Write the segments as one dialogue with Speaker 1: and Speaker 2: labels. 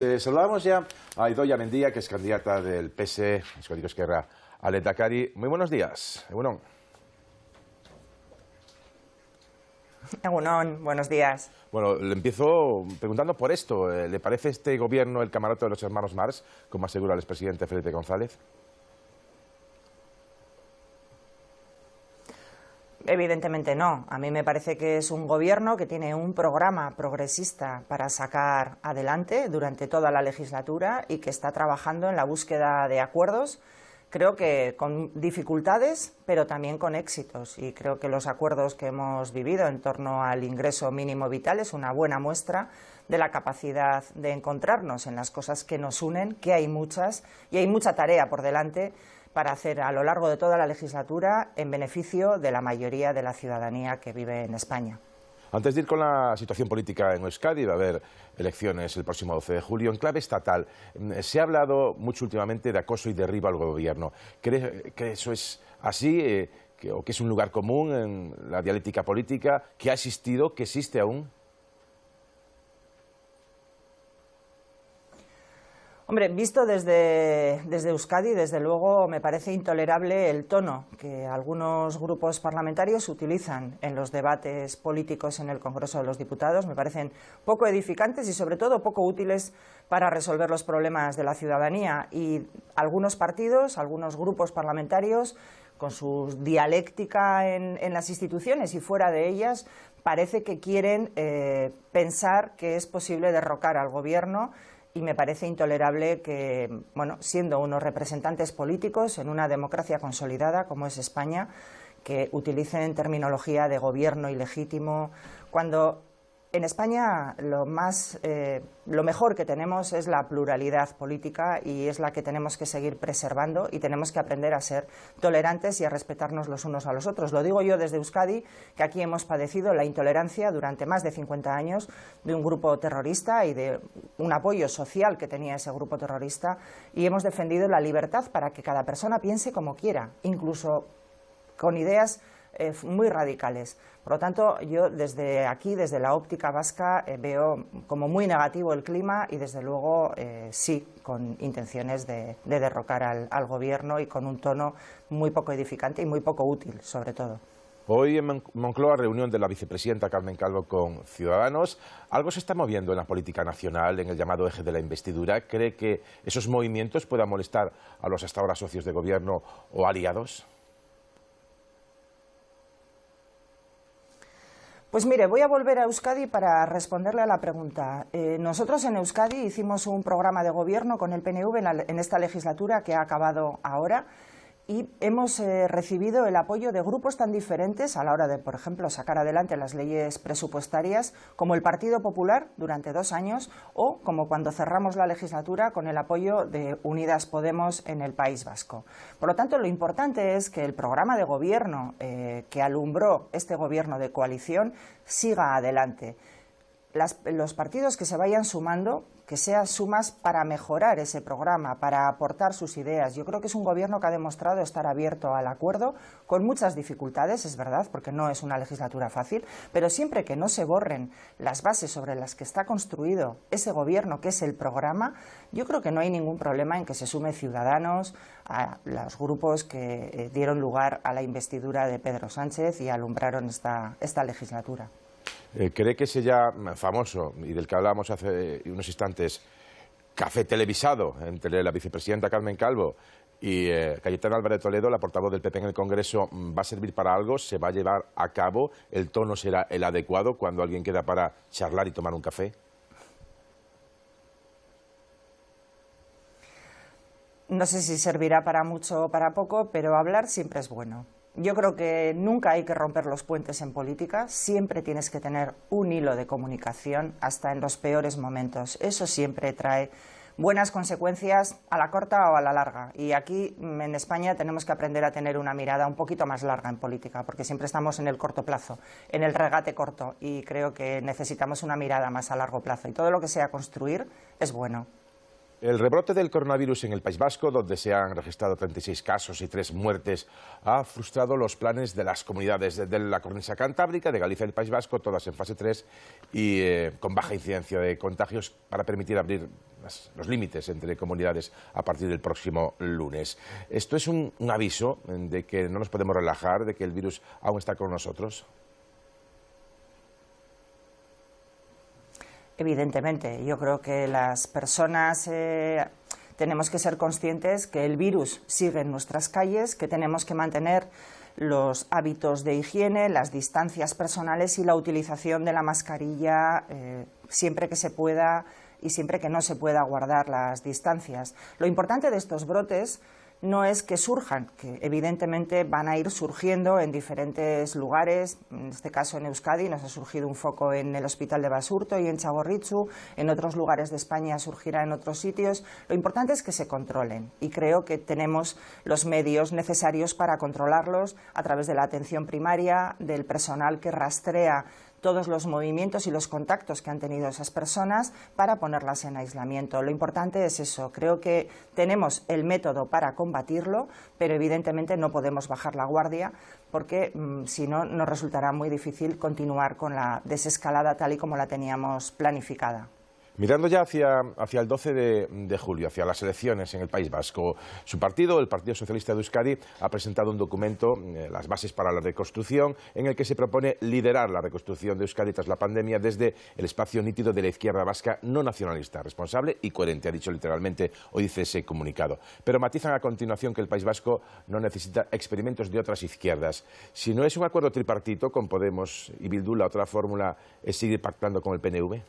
Speaker 1: Saludamos ya a Idoia Mendia, que es candidata del PS, Euskadiko Ezkerra, al Lehendakari. Muy buenos días. Egunon.
Speaker 2: Egunon, buenos días.
Speaker 1: Bueno, le empiezo preguntando por esto. ¿Le parece este gobierno el camarote de los hermanos Marx, como asegura el expresidente Felipe González?
Speaker 2: Evidentemente no. A mí me parece que es un gobierno que tiene un programa progresista para sacar adelante durante toda la legislatura y que está trabajando en la búsqueda de acuerdos, creo que con dificultades, pero también con éxitos. Y creo que los acuerdos que hemos vivido en torno al ingreso mínimo vital es una buena muestra de la capacidad de encontrarnos en las cosas que nos unen, que hay muchas, y hay mucha tarea por delante para hacer a lo largo de toda la legislatura en beneficio de la mayoría de la ciudadanía que vive en España.
Speaker 1: Antes de ir con la situación política en Euskadi, va a haber elecciones el próximo 12 de julio. En clave estatal, se ha hablado mucho últimamente de acoso y derribo al gobierno. ¿Cree que eso es así o que es un lugar común en la dialéctica política, que ha existido, que existe aún?
Speaker 2: Hombre, visto desde Euskadi, desde luego me parece intolerable el tono que algunos grupos parlamentarios utilizan en los debates políticos en el Congreso de los Diputados. Me parecen poco edificantes y sobre todo poco útiles para resolver los problemas de la ciudadanía. Y algunos partidos, algunos grupos parlamentarios, con su dialéctica en las instituciones y fuera de ellas, parece que quieren pensar que es posible derrocar al gobierno. Y me parece intolerable que, bueno, siendo unos representantes políticos en una democracia consolidada como es España, que utilicen terminología de gobierno ilegítimo, cuando en España lo mejor que tenemos es la pluralidad política y es la que tenemos que seguir preservando y tenemos que aprender a ser tolerantes y a respetarnos los unos a los otros. Lo digo yo desde Euskadi, que aquí hemos padecido la intolerancia durante más de 50 años de un grupo terrorista y de un apoyo social que tenía ese grupo terrorista, y hemos defendido la libertad para que cada persona piense como quiera, incluso con ideas muy radicales. Por lo tanto, yo desde aquí, desde la óptica vasca, veo como muy negativo el clima y desde luego sí, con intenciones de derrocar al gobierno y con un tono muy poco edificante y muy poco útil, sobre todo.
Speaker 1: Hoy en Moncloa, reunión de la vicepresidenta Carmen Calvo con Ciudadanos. ¿Algo se está moviendo en la política nacional, en el llamado eje de la investidura? ¿Cree que esos movimientos puedan molestar a los hasta ahora socios de gobierno o aliados?
Speaker 2: Pues mire, voy a volver a Euskadi para responderle a la pregunta. Nosotros en Euskadi hicimos un programa de gobierno con el PNV en esta legislatura que ha acabado ahora y hemos recibido el apoyo de grupos tan diferentes a la hora de, por ejemplo, sacar adelante las leyes presupuestarias como el Partido Popular durante 2 años o como cuando cerramos la legislatura con el apoyo de Unidas Podemos en el País Vasco. Por lo tanto, lo importante es que el programa de gobierno que alumbró este gobierno de coalición siga adelante. Los partidos que se vayan sumando, que sean sumas para mejorar ese programa, para aportar sus ideas. Yo creo que es un gobierno que ha demostrado estar abierto al acuerdo, con muchas dificultades, es verdad, porque no es una legislatura fácil, pero siempre que no se borren las bases sobre las que está construido ese gobierno, que es el programa, yo creo que no hay ningún problema en que se sume Ciudadanos a los grupos que dieron lugar a la investidura de Pedro Sánchez y alumbraron esta legislatura.
Speaker 1: ¿Cree que ese ya famoso, y del que hablábamos hace unos instantes, café televisado entre la vicepresidenta Carmen Calvo y Cayetana Álvarez de Toledo, la portavoz del PP en el Congreso, va a servir para algo? ¿Se va a llevar a cabo? ¿El tono será el adecuado cuando alguien queda para charlar y tomar un café?
Speaker 2: No sé si servirá para mucho o para poco, pero hablar siempre es bueno. Yo creo que nunca hay que romper los puentes en política, siempre tienes que tener un hilo de comunicación hasta en los peores momentos. Eso siempre trae buenas consecuencias a la corta o a la larga. Y aquí en España tenemos que aprender a tener una mirada un poquito más larga en política, porque siempre estamos en el corto plazo, en el regate corto, y creo que necesitamos una mirada más a largo plazo. Y todo lo que sea construir es bueno.
Speaker 1: El rebrote del coronavirus en el País Vasco, donde se han registrado 36 casos y 3 muertes, ha frustrado los planes de las comunidades de la cornisa cantábrica, de Galicia y el País Vasco, todas en fase 3 y con baja incidencia de contagios, para permitir abrir los límites entre comunidades a partir del próximo lunes. Esto es un aviso de que no nos podemos relajar, de que el virus aún está con nosotros.
Speaker 2: Evidentemente, yo creo que las personas tenemos que ser conscientes que el virus sigue en nuestras calles, que tenemos que mantener los hábitos de higiene, las distancias personales y la utilización de la mascarilla siempre que se pueda y siempre que no se pueda guardar las distancias. Lo importante de estos brotes no es que surjan, que evidentemente van a ir surgiendo en diferentes lugares. En este caso en Euskadi nos ha surgido un foco en el Hospital de Basurto y en Txagorritxu, en otros lugares de España surgirá en otros sitios. Lo importante es que se controlen y creo que tenemos los medios necesarios para controlarlos a través de la atención primaria, del personal que rastrea todos los movimientos y los contactos que han tenido esas personas para ponerlas en aislamiento. Lo importante es eso. Creo que tenemos el método para combatirlo, pero evidentemente no podemos bajar la guardia porque si no nos resultará muy difícil continuar con la desescalada tal y como la teníamos planificada.
Speaker 1: Mirando ya hacia el 12 de julio, hacia las elecciones en el País Vasco, su partido, el Partido Socialista de Euskadi, ha presentado un documento, las bases para la reconstrucción, en el que se propone liderar la reconstrucción de Euskadi tras la pandemia desde el espacio nítido de la izquierda vasca no nacionalista, responsable y coherente, ha dicho literalmente, hoy dice ese comunicado. Pero matizan a continuación que el País Vasco no necesita experimentos de otras izquierdas. Si no es un acuerdo tripartito con Podemos y Bildu, la otra fórmula es seguir pactando con el PNV.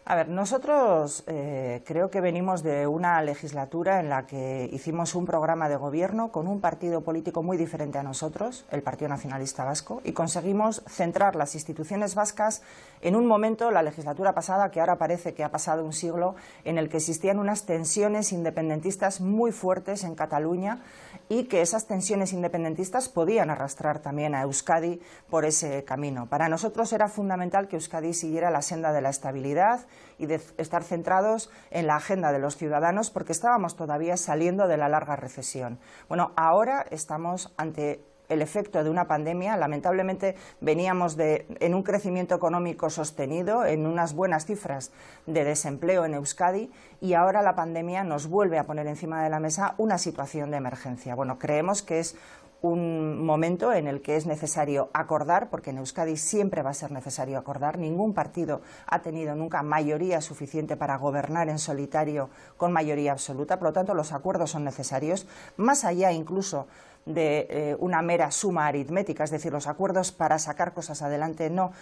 Speaker 2: A ver, nosotros creo que venimos de una legislatura en la que hicimos un programa de gobierno con un partido político muy diferente a nosotros, el Partido Nacionalista Vasco, y conseguimos centrar las instituciones vascas en un momento, la legislatura pasada, que ahora parece que ha pasado un siglo, en el que existían unas tensiones independentistas muy fuertes en Cataluña y que esas tensiones independentistas podían arrastrar también a Euskadi por ese camino. Para nosotros era fundamental que Euskadi siguiera la senda de la estabilidad y de estar centrados en la agenda de los ciudadanos porque estábamos todavía saliendo de la larga recesión. Bueno, ahora estamos ante el efecto de una pandemia. Lamentablemente veníamos en un crecimiento económico sostenido, en unas buenas cifras de desempleo en Euskadi y ahora la pandemia nos vuelve a poner encima de la mesa una situación de emergencia. Bueno, creemos que es un momento en el que es necesario acordar, porque en Euskadi siempre va a ser necesario acordar. Ningún partido ha tenido nunca mayoría suficiente para gobernar en solitario con mayoría absoluta, por lo tanto los acuerdos son necesarios, más allá incluso de una mera suma aritmética, es decir, los acuerdos para sacar cosas adelante, no,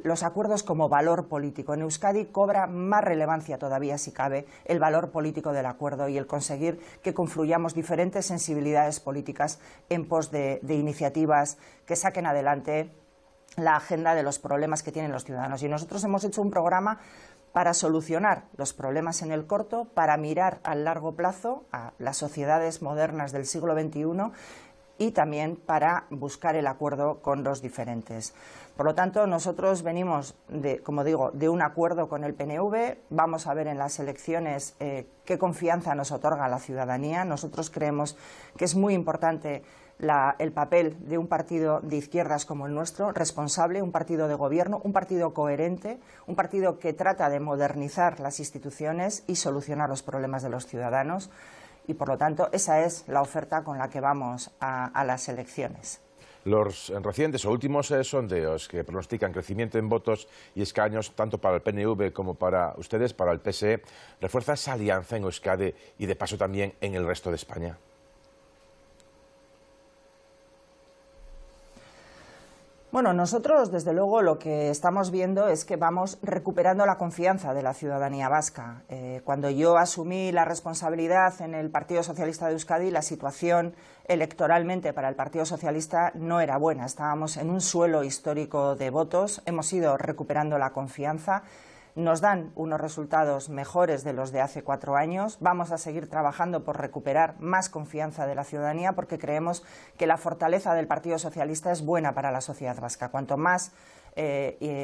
Speaker 2: los acuerdos como valor político. En Euskadi cobra más relevancia todavía, si cabe, el valor político del acuerdo y el conseguir que confluyamos diferentes sensibilidades políticas en pos de iniciativas que saquen adelante la agenda de los problemas que tienen los ciudadanos. Y nosotros hemos hecho un programa para solucionar los problemas en el corto, para mirar al largo plazo a las sociedades modernas del siglo XXI y también para buscar el acuerdo con los diferentes. Por lo tanto, nosotros venimos, como digo, de un acuerdo con el PNV. Vamos a ver en las elecciones qué confianza nos otorga la ciudadanía. Nosotros creemos que es muy importante el papel de un partido de izquierdas como el nuestro, responsable, un partido de gobierno, un partido coherente, un partido que trata de modernizar las instituciones y solucionar los problemas de los ciudadanos. Y, por lo tanto, esa es la oferta con la que vamos a las elecciones.
Speaker 1: Los recientes o últimos sondeos que pronostican crecimiento en votos y escaños tanto para el PNV como para ustedes, para el PSE, refuerza esa alianza en Euskadi y de paso también en el resto de España.
Speaker 2: Bueno, nosotros, desde luego, lo que estamos viendo es que vamos recuperando la confianza de la ciudadanía vasca. Cuando yo asumí la responsabilidad en el Partido Socialista de Euskadi, la situación electoralmente para el Partido Socialista no era buena. Estábamos en un suelo histórico de votos, hemos ido recuperando la confianza. Nos dan unos resultados mejores de los de hace 4 años. Vamos a seguir trabajando por recuperar más confianza de la ciudadanía porque creemos que la fortaleza del Partido Socialista es buena para la sociedad vasca. Cuanto más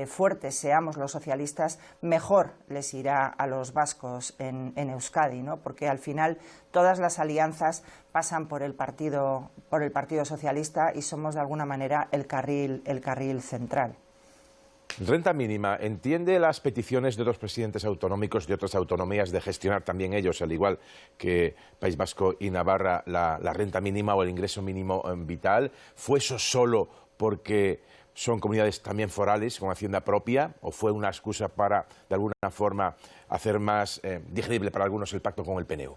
Speaker 2: fuertes seamos los socialistas, mejor les irá a los vascos en Euskadi, ¿no? Porque al final todas las alianzas pasan por el Partido Socialista y somos de alguna manera el carril central.
Speaker 1: Renta mínima, ¿entiende las peticiones de otros presidentes autonómicos de otras autonomías de gestionar también ellos, al igual que País Vasco y Navarra, la renta mínima o el ingreso mínimo vital? ¿Fue eso solo porque son comunidades también forales con hacienda propia o fue una excusa para, de alguna forma, hacer más digerible para algunos el pacto con el PNV?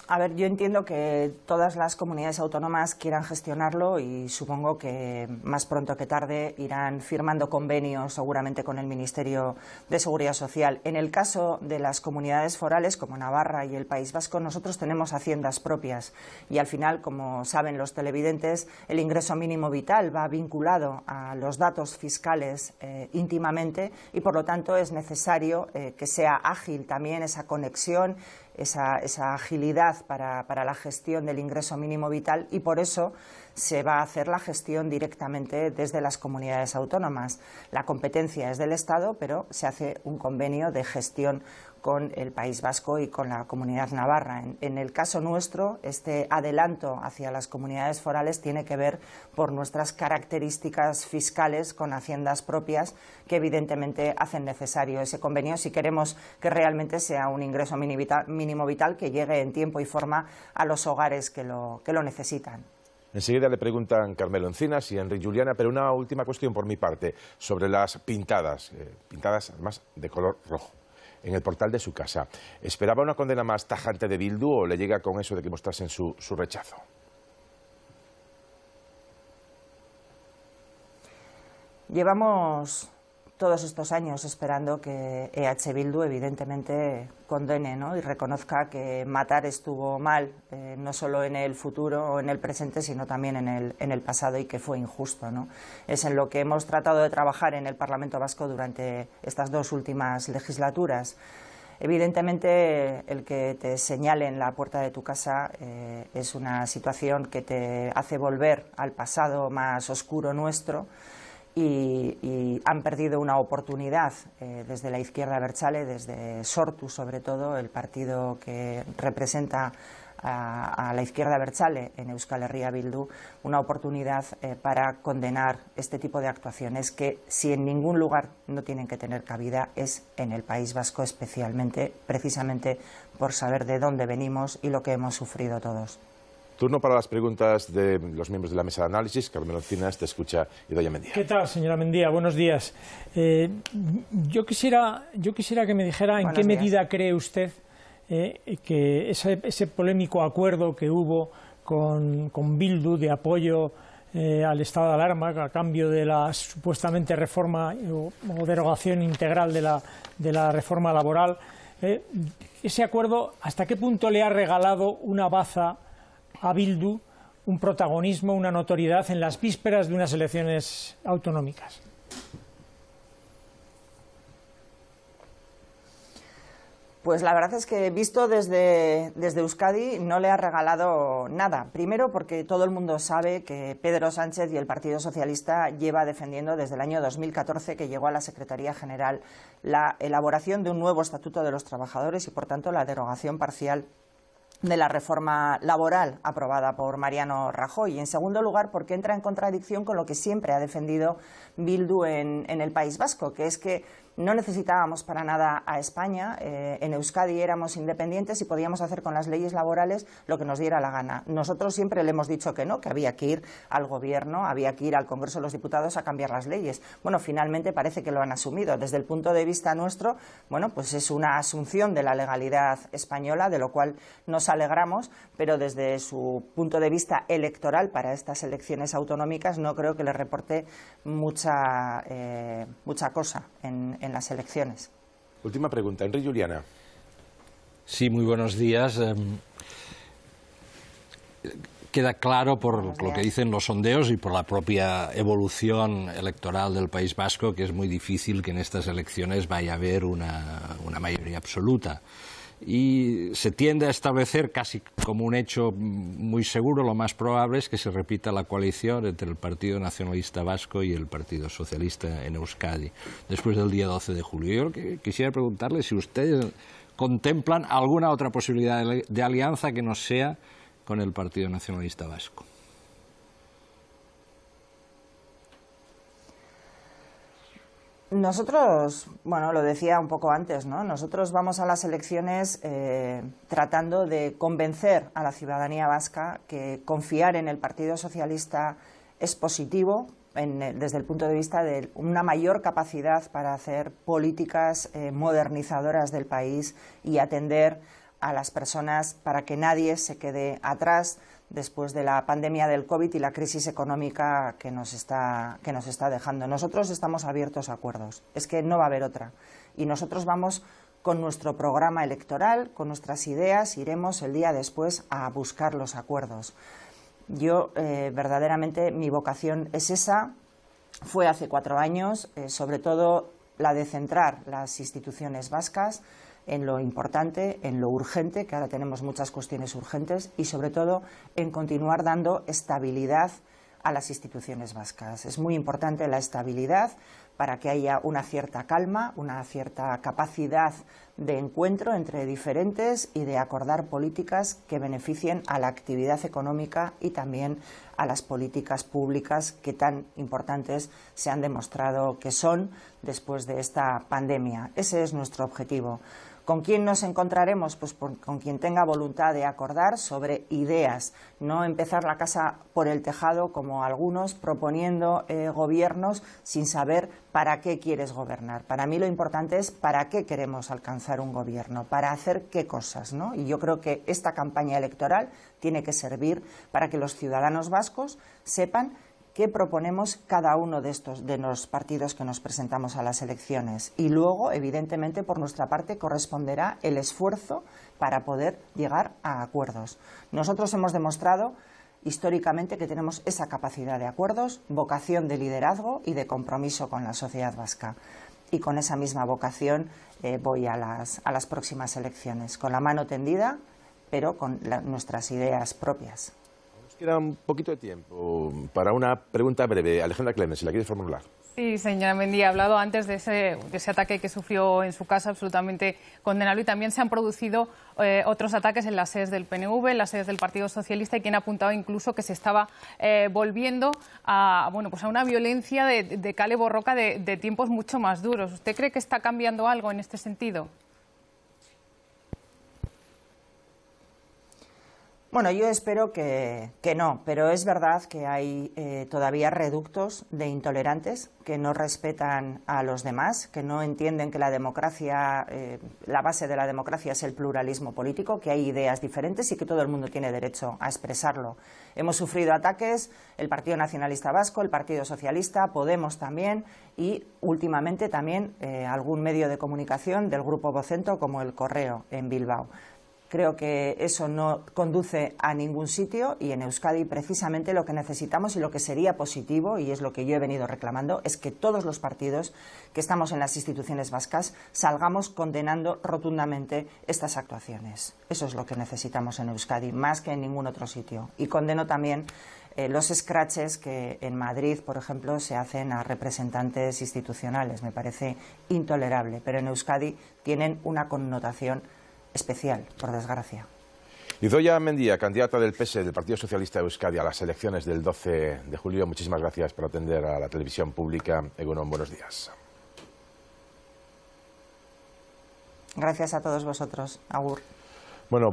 Speaker 2: A ver, yo entiendo que todas las comunidades autónomas quieran gestionarlo y supongo que más pronto que tarde irán firmando convenios seguramente con el Ministerio de Seguridad Social. En el caso de las comunidades forales como Navarra y el País Vasco, nosotros tenemos haciendas propias y al final, como saben los televidentes, el ingreso mínimo vital va vinculado a los datos fiscales íntimamente y por lo tanto es necesario que sea ágil también esa conexión, esa agilidad para la gestión del ingreso mínimo vital y por eso se va a hacer la gestión directamente desde las comunidades autónomas. La competencia es del Estado, pero se hace un convenio de gestión con el País Vasco y con la Comunidad Navarra. En el caso nuestro, este adelanto hacia las comunidades forales tiene que ver por nuestras características fiscales con haciendas propias que evidentemente hacen necesario ese convenio si queremos que realmente sea un ingreso mínimo vital que llegue en tiempo y forma a los hogares que lo necesitan.
Speaker 1: Enseguida le preguntan Carmelo Encinas y Enric Juliana, pero una última cuestión por mi parte sobre las pintadas además de color rojo, en el portal de su casa. ¿Esperaba una condena más tajante de Bildu o le llega con eso de que mostrasen su rechazo?
Speaker 2: Llevamos todos estos años esperando que EH Bildu evidentemente condene, ¿no? Y reconozca que matar estuvo mal, no solo en el futuro o en el presente, sino también en el pasado y que fue injusto, ¿no? Es en lo que hemos tratado de trabajar en el Parlamento Vasco durante estas dos últimas legislaturas. Evidentemente, el que te señalen la puerta de tu casa es una situación que te hace volver al pasado más oscuro nuestro. Y han perdido una oportunidad desde la izquierda abertzale, desde Sortu sobre todo, el partido que representa a la izquierda abertzale en Euskal Herria Bildu, una oportunidad para condenar este tipo de actuaciones que si en ningún lugar no tienen que tener cabida es en el País Vasco especialmente, precisamente por saber de dónde venimos y lo que hemos sufrido todos.
Speaker 1: Turno para las preguntas de los miembros de la mesa de análisis. Carmelo Encinas, te escucha Idoia Mendia.
Speaker 3: ¿Qué tal, señora Mendia? Buenos días. Yo quisiera que me dijera en qué medida cree usted que ese polémico acuerdo que hubo con Bildu de apoyo al estado de alarma a cambio de la supuestamente reforma o derogación integral de la reforma laboral, ese acuerdo, ¿hasta qué punto le ha regalado una baza a Bildu, un protagonismo, una notoriedad en las vísperas de unas elecciones autonómicas?
Speaker 2: Pues la verdad es que visto desde Euskadi no le ha regalado nada. Primero porque todo el mundo sabe que Pedro Sánchez y el Partido Socialista lleva defendiendo desde el año 2014 que llegó a la Secretaría General la elaboración de un nuevo Estatuto de los Trabajadores y por tanto la derogación parcial de la reforma laboral aprobada por Mariano Rajoy. Y en segundo lugar, porque entra en contradicción con lo que siempre ha defendido Bildu en el País Vasco, que es que no necesitábamos para nada a España, en Euskadi éramos independientes y podíamos hacer con las leyes laborales lo que nos diera la gana. Nosotros siempre le hemos dicho que no, que había que ir al Gobierno, había que ir al Congreso de los Diputados a cambiar las leyes. Bueno, finalmente parece que lo han asumido. Desde el punto de vista nuestro, bueno, pues es una asunción de la legalidad española, de lo cual nos alegramos, pero desde su punto de vista electoral para estas elecciones autonómicas no creo que le reporte mucha cosa en las elecciones.
Speaker 1: Última pregunta, Enric Juliana.
Speaker 4: Sí, muy buenos días. Queda claro por lo que dicen los sondeos y por la propia evolución electoral del País Vasco que es muy difícil que en estas elecciones vaya a haber una mayoría absoluta. y se tiende a establecer casi como un hecho muy seguro, lo más probable es que se repita la coalición entre el Partido Nacionalista Vasco y el Partido Socialista en Euskadi, después del día 12 de julio. Yo quisiera preguntarle si ustedes contemplan alguna otra posibilidad de alianza que no sea con el Partido Nacionalista Vasco.
Speaker 2: Nosotros, bueno, lo decía un poco antes, ¿no? Nosotros vamos a las elecciones tratando de convencer a la ciudadanía vasca que confiar en el Partido Socialista es positivo desde el punto de vista de una mayor capacidad para hacer políticas modernizadoras del país y atender a las personas para que nadie se quede atrás después de la pandemia del COVID y la crisis económica que nos está dejando. Nosotros estamos abiertos a acuerdos, es que no va a haber otra. Y nosotros vamos con nuestro programa electoral, con nuestras ideas, iremos el día después a buscar los acuerdos. Yo, verdaderamente, mi vocación es esa, fue hace 4 años, sobre todo la de centrar las instituciones vascas en lo importante, en lo urgente, que ahora tenemos muchas cuestiones urgentes, y sobre todo en continuar dando estabilidad a las instituciones vascas. Es muy importante la estabilidad para que haya una cierta calma, una cierta capacidad de encuentro entre diferentes y de acordar políticas que beneficien a la actividad económica y también a las políticas públicas que tan importantes se han demostrado que son después de esta pandemia. Ese es nuestro objetivo. ¿Con quién nos encontraremos? Pues con quien tenga voluntad de acordar sobre ideas, no empezar la casa por el tejado como algunos proponiendo gobiernos sin saber para qué quieres gobernar. Para mí lo importante es para qué queremos alcanzar un gobierno, para hacer qué cosas, ¿no? Y yo creo que esta campaña electoral tiene que servir para que los ciudadanos vascos sepan qué proponemos cada uno de los partidos que nos presentamos a las elecciones. Y luego, evidentemente, por nuestra parte, corresponderá el esfuerzo para poder llegar a acuerdos. Nosotros hemos demostrado históricamente que tenemos esa capacidad de acuerdos, vocación de liderazgo y de compromiso con la sociedad vasca. Y con esa misma vocación voy a las próximas elecciones, con la mano tendida, pero con nuestras ideas propias.
Speaker 1: Queda un poquito de tiempo para una pregunta breve. Alejandra Clemens, si la quieres formular.
Speaker 5: Sí, señora Mendy, ha hablado antes de ese ataque que sufrió en su casa, absolutamente condenable, y también se han producido otros ataques en las sedes del PNV, en las sedes del Partido Socialista, y quien ha apuntado incluso que se estaba volviendo a una violencia de cale borroca de tiempos mucho más duros. ¿Usted cree que está cambiando algo en este sentido?
Speaker 2: Bueno, yo espero que no, pero es verdad que hay todavía reductos de intolerantes que no respetan a los demás, que no entienden que la democracia, la base de la democracia es el pluralismo político, que hay ideas diferentes y que todo el mundo tiene derecho a expresarlo. Hemos sufrido ataques, el Partido Nacionalista Vasco, el Partido Socialista, Podemos también, y últimamente también algún medio de comunicación del Grupo Vocento como El Correo en Bilbao. Creo que eso no conduce a ningún sitio, y en Euskadi precisamente lo que necesitamos y lo que sería positivo, y es lo que yo he venido reclamando, es que todos los partidos que estamos en las instituciones vascas salgamos condenando rotundamente estas actuaciones. Eso es lo que necesitamos en Euskadi, más que en ningún otro sitio. Y condeno también los escraches que en Madrid, por ejemplo, se hacen a representantes institucionales. Me parece intolerable, pero en Euskadi tienen una connotación especial, por desgracia.
Speaker 1: Idoia Mendia, candidata del PS del Partido Socialista de Euskadi a las elecciones del 12 de julio. Muchísimas gracias por atender a la televisión pública. Egunon, buenos días.
Speaker 2: Gracias a todos vosotros. Agur.
Speaker 1: Bueno,